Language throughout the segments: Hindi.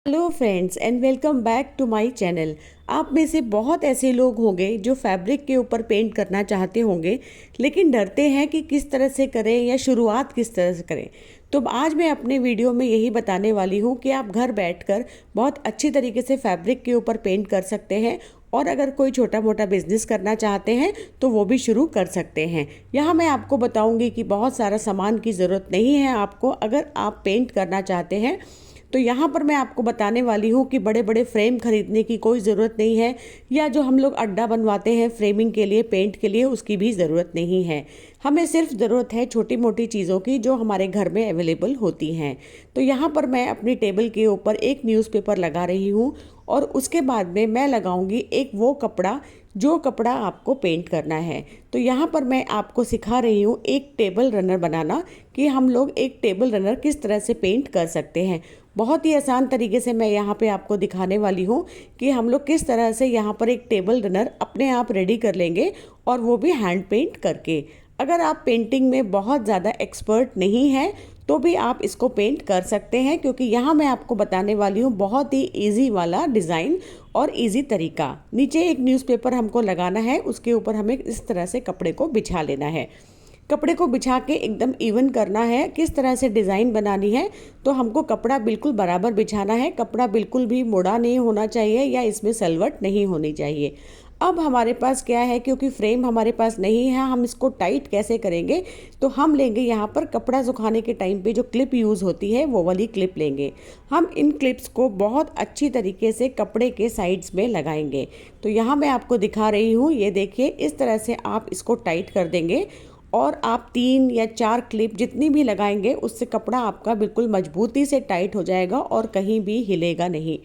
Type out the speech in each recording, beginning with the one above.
Hello friends and welcome back to my channel. आप में से बहुत ऐसे लोग होंगे जो फैब्रिक के ऊपर पेंट करना चाहते होंगे लेकिन डरते हैं कि किस तरह से करें या शुरुआत किस तरह से करें। तो आज मैं अपने वीडियो में यही बताने वाली हूँ कि आप घर बैठकर बहुत अच्छी तरीके से फैब्रिक के ऊपर पेंट कर सकते हैं और अगर कोई छोटा मोटा बिजनेस करना चाहते हैं तो वो भी शुरू कर सकते हैं। यहाँ मैं आपको बताऊँगी कि बहुत सारा सामान की ज़रूरत नहीं है आपको अगर आप पेंट करना चाहते हैं। तो यहाँ पर मैं आपको बताने वाली हूँ कि बड़े बड़े फ्रेम खरीदने की कोई ज़रूरत नहीं है या जो हम लोग अड्डा बनवाते हैं फ्रेमिंग के लिए पेंट के लिए उसकी भी ज़रूरत नहीं है। हमें सिर्फ ज़रूरत है छोटी मोटी चीज़ों की जो हमारे घर में अवेलेबल होती हैं। तो यहाँ पर मैं अपनी टेबल के ऊपर एक न्यूज़पेपर लगा रही हूँ और उसके बाद में मैं लगाऊंगी एक वो कपड़ा जो कपड़ा आपको पेंट करना है। तो यहाँ पर मैं आपको सिखा रही हूँ एक टेबल रनर बनाना कि हम लोग एक टेबल रनर किस तरह से पेंट कर सकते हैं। बहुत ही आसान तरीके से मैं यहाँ पे आपको दिखाने वाली हूँ कि हम लोग किस तरह से यहाँ पर एक टेबल रनर अपने आप रेडी कर लेंगे और वो भी हैंड पेंट करके। अगर आप पेंटिंग में बहुत ज़्यादा एक्सपर्ट नहीं हैं तो भी आप इसको पेंट कर सकते हैं क्योंकि यहाँ मैं आपको बताने वाली हूँ बहुत ही इजी वाला डिज़ाइन और इजी तरीका। नीचे एक न्यूज़पेपर हमको लगाना है, उसके ऊपर हमें इस तरह से कपड़े को बिछा लेना है। कपड़े को बिछा के एकदम इवन करना है। किस तरह से डिज़ाइन बनानी है तो हमको कपड़ा बिल्कुल बराबर बिछाना है, कपड़ा बिल्कुल भी मुड़ा नहीं होना चाहिए या इसमें सलवट नहीं होनी चाहिए। अब हमारे पास क्या है, क्योंकि फ्रेम हमारे पास नहीं है, हम इसको टाइट कैसे करेंगे तो हम लेंगे यहाँ पर कपड़ा सुखाने के टाइम पे जो क्लिप यूज़ होती है वो वाली क्लिप लेंगे। हम इन क्लिप्स को बहुत अच्छी तरीके से कपड़े के साइड्स में लगाएंगे। तो यहाँ मैं आपको दिखा रही हूँ, ये देखिए इस तरह से आप इसको टाइट कर देंगे और आप 3 या 4 क्लिप जितनी भी लगाएंगे उससे कपड़ा आपका बिल्कुल मजबूती से टाइट हो जाएगा और कहीं भी हिलेगा नहीं।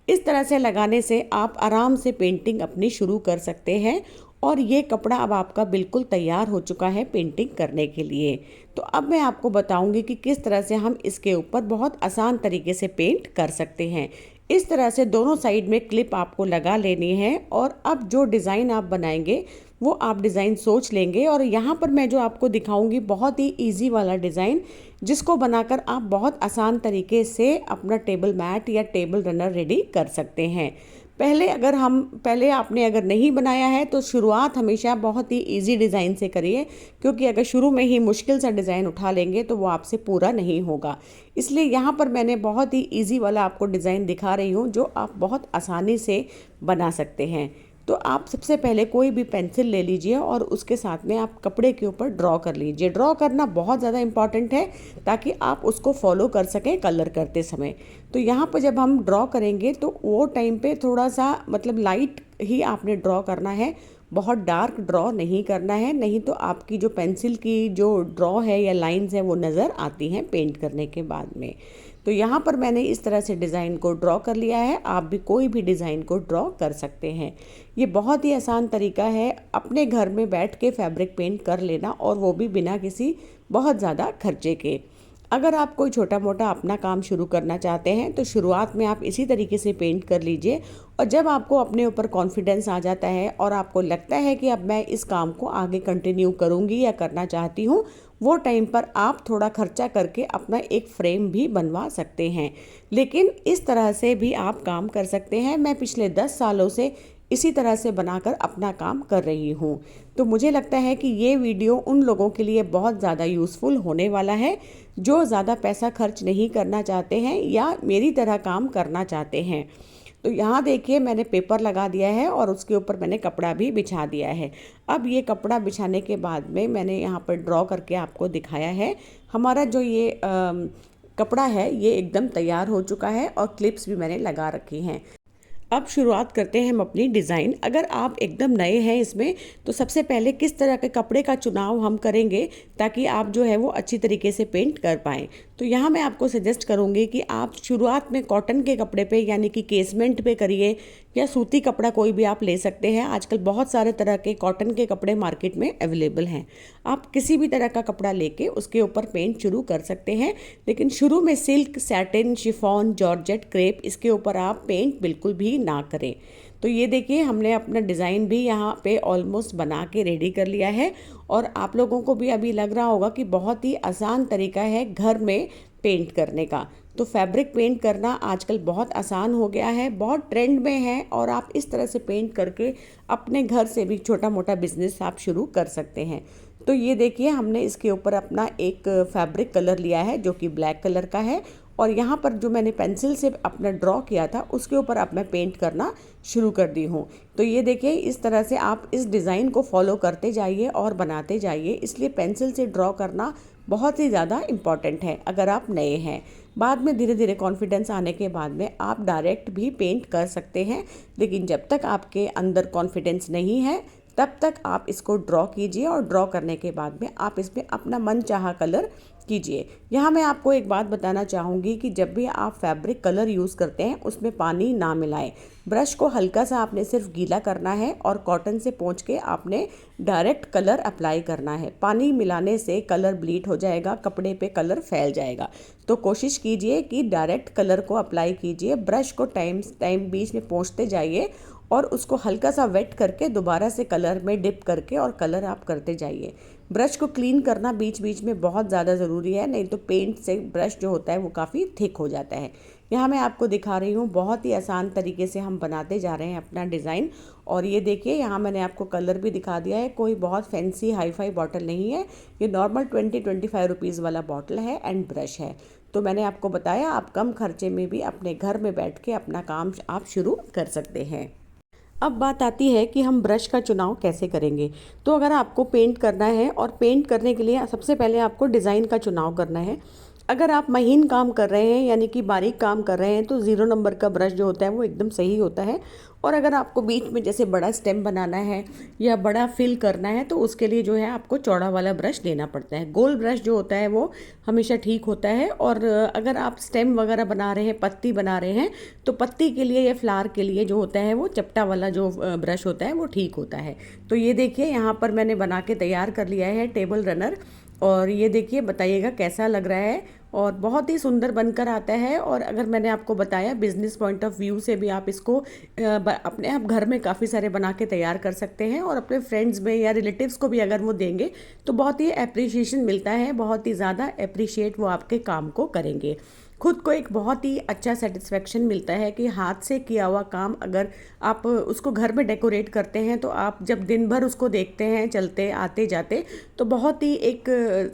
इस तरह से लगाने से आप आराम से पेंटिंग अपनी शुरू कर सकते हैं और ये कपड़ा अब आपका बिल्कुल तैयार हो चुका है पेंटिंग करने के लिए। तो अब मैं आपको बताऊंगी कि किस तरह से हम इसके ऊपर बहुत आसान तरीके से पेंट कर सकते हैं। इस तरह से दोनों साइड में क्लिप आपको लगा लेनी है और अब जो डिज़ाइन आप बनाएंगे वो आप डिज़ाइन सोच लेंगे। और यहाँ पर मैं जो आपको दिखाऊंगी बहुत ही इजी वाला डिज़ाइन जिसको बनाकर आप बहुत आसान तरीके से अपना टेबल मैट या टेबल रनर रेडी कर सकते हैं। पहले आपने अगर नहीं बनाया है तो शुरुआत हमेशा बहुत ही इजी डिज़ाइन से करिए, क्योंकि अगर शुरू में ही मुश्किल सा डिज़ाइन उठा लेंगे तो वो आपसे पूरा नहीं होगा। इसलिए यहाँ पर मैंने बहुत ही इजी वाला आपको डिज़ाइन दिखा रही हूँ जो आप बहुत आसानी से बना सकते हैं। तो आप सबसे पहले कोई भी पेंसिल ले लीजिए और उसके साथ में आप कपड़े के ऊपर ड्रॉ कर लीजिए। ड्रॉ करना बहुत ज़्यादा इम्पॉर्टेंट है ताकि आप उसको फॉलो कर सकें कलर करते समय। तो यहाँ पर जब हम ड्रॉ करेंगे तो वो टाइम पे थोड़ा सा मतलब लाइट ही आपने ड्रॉ करना है, बहुत डार्क ड्रॉ नहीं करना है, नहीं तो आपकी जो पेंसिल की जो ड्रॉ है या लाइंस है वो नज़र आती हैं पेंट करने के बाद में। तो यहाँ पर मैंने इस तरह से डिज़ाइन को ड्रॉ कर लिया है, आप भी कोई भी डिज़ाइन को ड्रॉ कर सकते हैं। ये बहुत ही आसान तरीका है अपने घर में बैठ के फैब्रिक पेंट कर लेना और वो भी बिना किसी बहुत ज़्यादा खर्चे के। अगर आप कोई छोटा मोटा अपना काम शुरू करना चाहते हैं तो शुरुआत में आप इसी तरीके से पेंट कर लीजिए और जब आपको अपने ऊपर कॉन्फिडेंस आ जाता है और आपको लगता है कि अब मैं इस काम को आगे कंटिन्यू करूँगी या करना चाहती हूँ, वो टाइम पर आप थोड़ा खर्चा करके अपना एक फ्रेम भी बनवा सकते हैं। लेकिन इस तरह से भी आप काम कर सकते हैं। मैं पिछले 10 सालों से इसी तरह से बनाकर अपना काम कर रही हूँ। तो मुझे लगता है कि ये वीडियो उन लोगों के लिए बहुत ज़्यादा यूज़फुल होने वाला है जो ज़्यादा पैसा खर्च नहीं करना चाहते हैं या मेरी तरह काम करना चाहते हैं। तो यहाँ देखिए मैंने पेपर लगा दिया है और उसके ऊपर मैंने कपड़ा भी बिछा दिया है। अब ये कपड़ा बिछाने के बाद में मैंने यहाँ पर ड्रॉ करके आपको दिखाया है। हमारा जो ये कपड़ा है ये एकदम तैयार हो चुका है और क्लिप्स भी मैंने लगा रखी हैं। अब शुरुआत करते हैं हम अपनी डिज़ाइन। अगर आप एकदम नए हैं इसमें तो सबसे पहले किस तरह के कपड़े का चुनाव हम करेंगे ताकि आप जो है वो अच्छी तरीके से पेंट कर पाएँ। तो यहाँ मैं आपको सजेस्ट करूँगी कि आप शुरुआत में कॉटन के कपड़े पे यानी कि केसमेंट पे करिए या सूती कपड़ा कोई भी आप ले सकते हैं। आजकल बहुत सारे तरह के कॉटन के कपड़े मार्केट में अवेलेबल हैं। आप किसी भी तरह का कपड़ा लेके उसके ऊपर पेंट शुरू कर सकते हैं, लेकिन शुरू में silk, satin, chiffon, georgette, crepe इसके ऊपर आप पेंट बिल्कुल भी ना करें। तो ये देखिए हमने अपना डिज़ाइन भी यहाँ पे ऑलमोस्ट बना के रेडी कर लिया है और आप लोगों को भी अभी लग रहा होगा कि बहुत ही आसान तरीका है घर में पेंट करने का। तो फैब्रिक पेंट करना आजकल बहुत आसान हो गया है, बहुत ट्रेंड में है, और आप इस तरह से पेंट करके अपने घर से भी छोटा मोटा बिजनेस आप शुरू कर सकते हैं। तो ये देखिए, हमने इसके ऊपर अपना एक फैब्रिक कलर लिया है जो कि ब्लैक कलर का है, और यहाँ पर जो मैंने पेंसिल से अपना ड्रॉ किया था उसके ऊपर अब मैं पेंट करना शुरू कर दी हूँ। तो ये देखिए, इस तरह से आप इस डिज़ाइन को फॉलो करते जाइए और बनाते जाइए। इसलिए पेंसिल से ड्रॉ करना बहुत ही ज़्यादा इम्पॉर्टेंट है अगर आप नए हैं। बाद में धीरे धीरे कॉन्फिडेंस आने के बाद में आप डायरेक्ट भी पेंट कर सकते हैं, लेकिन जब तक आपके अंदर कॉन्फिडेंस नहीं है तब तक आप इसको ड्रॉ कीजिए, और ड्रॉ करने के बाद में आप इसमें अपना मनचाहा कलर कीजिए। यहाँ मैं आपको एक बात बताना चाहूँगी कि जब भी आप फैब्रिक कलर यूज़ करते हैं उसमें पानी ना मिलाएं। ब्रश को हल्का सा आपने सिर्फ गीला करना है और कॉटन से पोंछ के आपने डायरेक्ट कलर अप्लाई करना है। पानी मिलाने से कलर ब्लीड हो जाएगा, कपड़े पे कलर फैल जाएगा। तो कोशिश कीजिए कि डायरेक्ट कलर को अप्लाई कीजिए। ब्रश को टाइम बीच में पोंछते जाइए और उसको हल्का सा वेट करके दोबारा से कलर में डिप करके और कलर आप करते जाइए। ब्रश को क्लीन करना बीच बीच में बहुत ज़्यादा ज़रूरी है, नहीं तो पेंट से ब्रश जो होता है वो काफ़ी थिक हो जाता है। यहाँ मैं आपको दिखा रही हूँ, बहुत ही आसान तरीके से हम बनाते जा रहे हैं अपना डिज़ाइन। और ये देखिए, यहाँ मैंने आपको कलर भी दिखा दिया है। कोई बहुत फैंसी हाई फाई बॉटल नहीं है, ये नॉर्मल 20-25 रुपीज़ वाला बॉटल है एंड ब्रश है। तो मैंने आपको बताया, आप कम खर्चे में भी अपने घर में बैठ के अपना काम आप शुरू कर सकते हैं। अब बात आती है कि हम ब्रश का चुनाव कैसे करेंगे। तो अगर आपको पेंट करना है, और पेंट करने के लिए सबसे पहले आपको डिज़ाइन का चुनाव करना है। अगर आप महीन काम कर रहे हैं यानी कि बारीक काम कर रहे हैं तो 0 नंबर का ब्रश जो होता है वो एकदम सही होता है। और अगर आपको बीच में जैसे बड़ा स्टेम बनाना है या बड़ा फिल करना है तो उसके लिए जो है आपको चौड़ा वाला ब्रश लेना पड़ता है। गोल ब्रश जो होता है वो हमेशा ठीक होता है। और अगर आप स्टेम वगैरह बना रहे हैं, पत्ती बना रहे हैं, तो पत्ती के लिए या फ्लावर के लिए जो होता है वो चपटा वाला जो ब्रश होता है वो ठीक होता है। तो ये देखिए, यहाँ पर मैंने बना के तैयार कर लिया है टेबल रनर। और ये देखिए, बताइएगा कैसा लग रहा है। और बहुत ही सुंदर बनकर आता है। और अगर मैंने आपको बताया बिजनेस पॉइंट ऑफ व्यू से भी आप इसको अपने आप घर में काफ़ी सारे बना के तैयार कर सकते हैं, और अपने फ्रेंड्स में या रिलेटिव्स को भी अगर वो देंगे तो बहुत ही अप्रिशिएशन मिलता है, बहुत ही ज़्यादा अप्रिशिएट वो आपके काम को करेंगे। खुद को एक बहुत ही अच्छा सेटिस्फेक्शन मिलता है कि हाथ से किया हुआ काम अगर आप उसको घर में डेकोरेट करते हैं तो आप जब दिन भर उसको देखते हैं चलते आते जाते, तो बहुत ही एक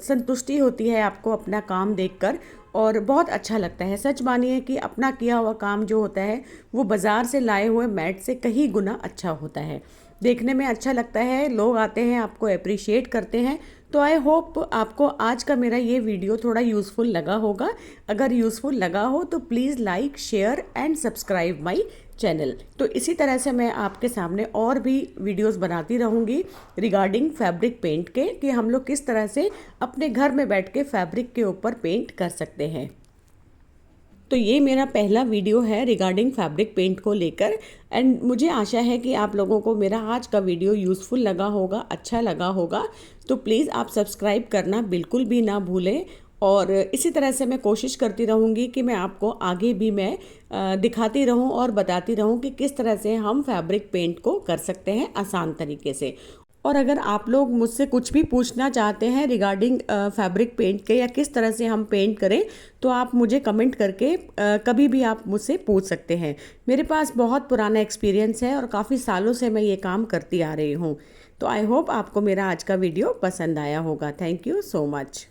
संतुष्टि होती है आपको अपना काम देखकर, और बहुत अच्छा लगता है। सच मानिए कि अपना किया हुआ काम जो होता है वो बाज़ार से लाए हुए मैट से कहीं गुना अच्छा होता है, देखने में अच्छा लगता है, लोग आते हैं आपको अप्रिशिएट करते हैं। तो आई होप आपको आज का मेरा ये वीडियो थोड़ा यूज़फुल लगा होगा। अगर यूज़फुल लगा हो तो please like, share and subscribe my channel. तो इसी तरह से मैं आपके सामने और भी वीडियोस बनाती रहूँगी रिगार्डिंग फैब्रिक पेंट के, कि हम लोग किस तरह से अपने घर में बैठ के फैब्रिक के ऊपर पेंट कर सकते हैं। तो ये मेरा पहला वीडियो है रिगार्डिंग फैब्रिक पेंट को लेकर, एंड मुझे आशा है कि आप लोगों को मेरा आज का वीडियो यूज़फुल लगा होगा, अच्छा लगा होगा। तो प्लीज़ आप सब्सक्राइब करना बिल्कुल भी ना भूलें। और इसी तरह से मैं कोशिश करती रहूँगी कि मैं आपको आगे भी मैं दिखाती रहूँ और बताती रहूँ कि किस तरह से हम फैब्रिक पेंट को कर सकते हैं आसान तरीके से। और अगर आप लोग मुझसे कुछ भी पूछना चाहते हैं रिगार्डिंग फैब्रिक पेंट के, या किस तरह से हम पेंट करें, तो आप मुझे कमेंट करके कभी भी आप मुझसे पूछ सकते हैं। मेरे पास बहुत पुराना एक्सपीरियंस है और काफ़ी सालों से मैं ये काम करती आ रही हूँ। तो आई होप आपको मेरा आज का वीडियो पसंद आया होगा। Thank you so much.